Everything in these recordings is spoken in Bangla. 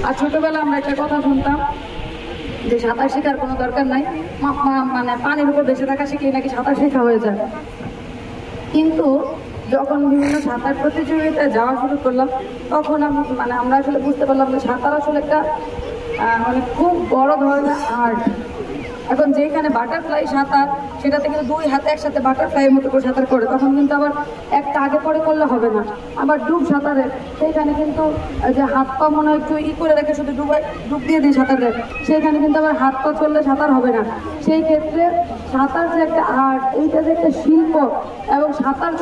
আর ছোটবেলা আমরা একটা কথা শুনতাম যে সাঁতার শেখার কোনো দরকার নাই, মানে পানির উপর বেঁচে থাকা শিখে নাকি সাঁতার শেখা হয়ে যায়। কিন্তু যখন বিভিন্ন সাঁতার প্রতিযোগিতায় যাওয়া শুরু করলাম তখন আমরা আসলে বুঝতে পারলাম যে সাঁতার আসলে একটা মানে খুব বড় ধরনের আর্ট। এখন যেখানে বাটারফ্লাই সাঁতার, সেটাতে কিন্তু দুই হাতে একসাথে বাটারফ্লাইয়ের মতো করে সাঁতার করে, তখন কিন্তু আবার একটা আগে পরে করলে হবে না। আবার ডুব সাঁতারে সেইখানে কিন্তু যে হাত পা মনে হয় একটু করে রেখে শুধু ডুব দিয়ে দিয়ে সাঁতার দেয়, সেইখানে কিন্তু আবার হাত পা চললে সাঁতার হবে না। সেই ক্ষেত্রে সাঁতার যে একটা আর্ট, এইটা যে একটা শিল্প। এবং সাঁতার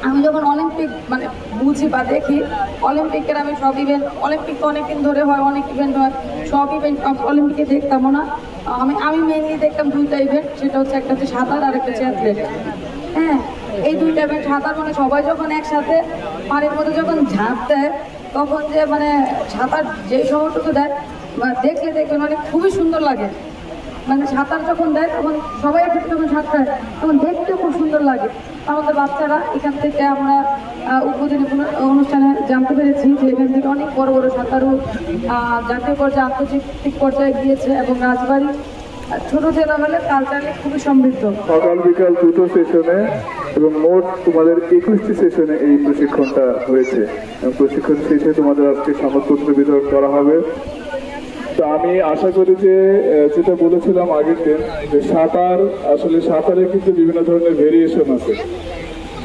আমি যখন অলিম্পিক মানে বুঝি বা দেখি, অলিম্পিকের আমি সব ইভেন্ট, অলিম্পিক তো অনেকদিন ধরে হয়, অনেক ইভেন্ট হয়, সব ইভেন্ট অলিম্পিকে দেখতামও না। আমি মেনলি দেখতাম দুইটা ইভেন্ট, সেটা হচ্ছে একটা হচ্ছে সাঁতার আর একটা হচ্ছে অ্যাথলেট। হ্যাঁ, এই দুইটা ইভেন্ট, সাঁতার মানে সবাই যখন একসাথে পানির মধ্যে যখন ঝাঁপ দেয় তখন যে মানে সাঁতার যে সময়টুকু দেয় দেখলে মানে খুবই সুন্দর লাগে। মানে সাঁতার যখন দেয় তখন সবাই একসাথে যখন সাঁতার দেয় তখন দেখতে খুব সুন্দর লাগে। আমাদের বাচ্চারা এখান থেকে আমরা উদ্বোধনী অনুষ্ঠানে জানতে পেরেছি যে এখান থেকে অনেক বড় বড় সাঁতারু জাতীয় পর্যায়ে, আন্তর্জাতিক পর্যায়ে গিয়েছে এবং রাজবাড়ী ছোট জেলা হলে কালচারে খুবই সমৃদ্ধ। সকাল বিকাল দুটো সেশনে এবং মোট তোমাদের 21টি সেশনে এই প্রশিক্ষণটা হয়েছে। প্রশিক্ষণ শেষে তোমাদের আজকে সনদপত্র বিতরণ করা হবে। তো আমি আশা করি যে যেটা বলেছিলাম আগের দিন, যে সাঁতার আসলে সাঁতারে কিন্তু বিভিন্ন ধরনের ভেরিয়েশন আছে।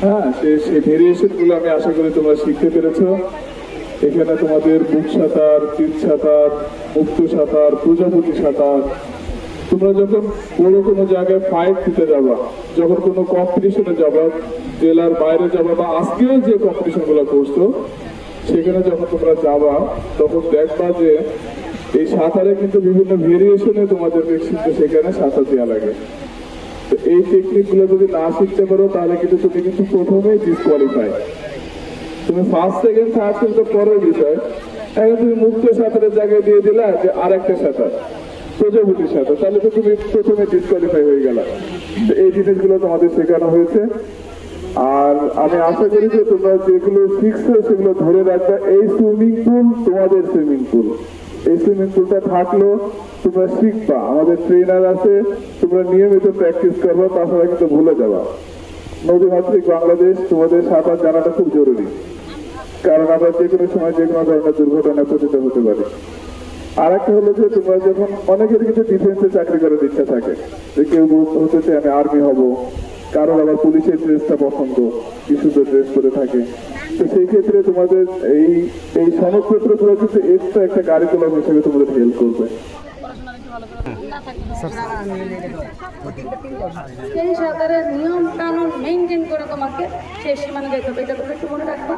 হ্যাঁ, সেই ভেরিয়েশন গুলো আমি আশা করি তোমরা শিখতে পেরেছ। এখানে তোমাদের বুক সাঁতার, চিত সাঁতার, মুক্ত সাঁতার, প্রজাপতি সাঁতার। তোমরা যখন বড় কোনো জায়গায় ফাইট দিতে যাবা, যখন কোনো কম্পিটিশনে যাবা, জেলার বাইরে যাবা, বা আজকেও যে কম্পিটিশন গুলো করছো সেখানে যখন তোমরা যাবা তখন দেখবা যে এই সাঁতারে কিন্তু বিভিন্ন ভেরিয়েশনে তোমাদেরকে কিন্তু সেখানে সাঁতার দেওয়া লাগে। তো এই টেকনিক গুলো যদি না শিখতে পারো তাহলে কিন্তু তুমি কিন্তু প্রথমেই ডিসকোয়ালিফাই। তুমি ফার্স্ট, সেকেন্ড, থার্ড কিন্তু পরের বিষয়। এখন তুমি মুক্ত সাঁতারের জায়গায় দিয়ে দিলা যে আর একটা সাঁতার, প্রজাপতির সাঁতার, তাহলে তো তুমি প্রথমে ডিসকোয়ালিফাই হয়ে গেলা। তো এই জিনিসগুলো তোমাদের শেখানো হয়েছে। আর আমি আশা করি যে তোমরা যেগুলো শিখছো সেগুলো ধরে রাখবে। এই সুইমিং পুল তোমাদের সুইমিং পুল, এই সুইমিং পুলটা থাকলো তোমরা শিখবা। আমাদের ট্রেনার আছে, তোমরা নিয়মিত প্র্যাকটিস করবা, তাছাড়া কিন্তু ভুলে যাবা। নদীমাতৃক বাংলাদেশ, তোমাদের সাঁতার জানাটা খুব জরুরি, কারণ আমরা যে কোনো সময় যে কোনো ধরনের দুর্ঘটনায় পতিত হতে পারি। আর একটা হলো যে তোমরা যখন, অনেকের কিন্তু ডিফেন্সে চাকরি করার ইচ্ছা থাকে, যে কেউ হতে চায় আমি আর্মি হব, কারণ আবার পুলিশের ড্রেসটা পছন্দ, কিছুদের ড্রেস করে থাকে। তো সেই ক্ষেত্রে তোমাদের এই সনদপত্রগুলো কিন্তু এক্সট্রা একটা কারিকুলাম হিসেবে তোমাদের হেল্প করবে। সেই সাঁতারের নিয়ম কানুন মেনটেন করে তোমাকে সেই সীমানা যেতে হবে, এটা একটু মনে রাখবা।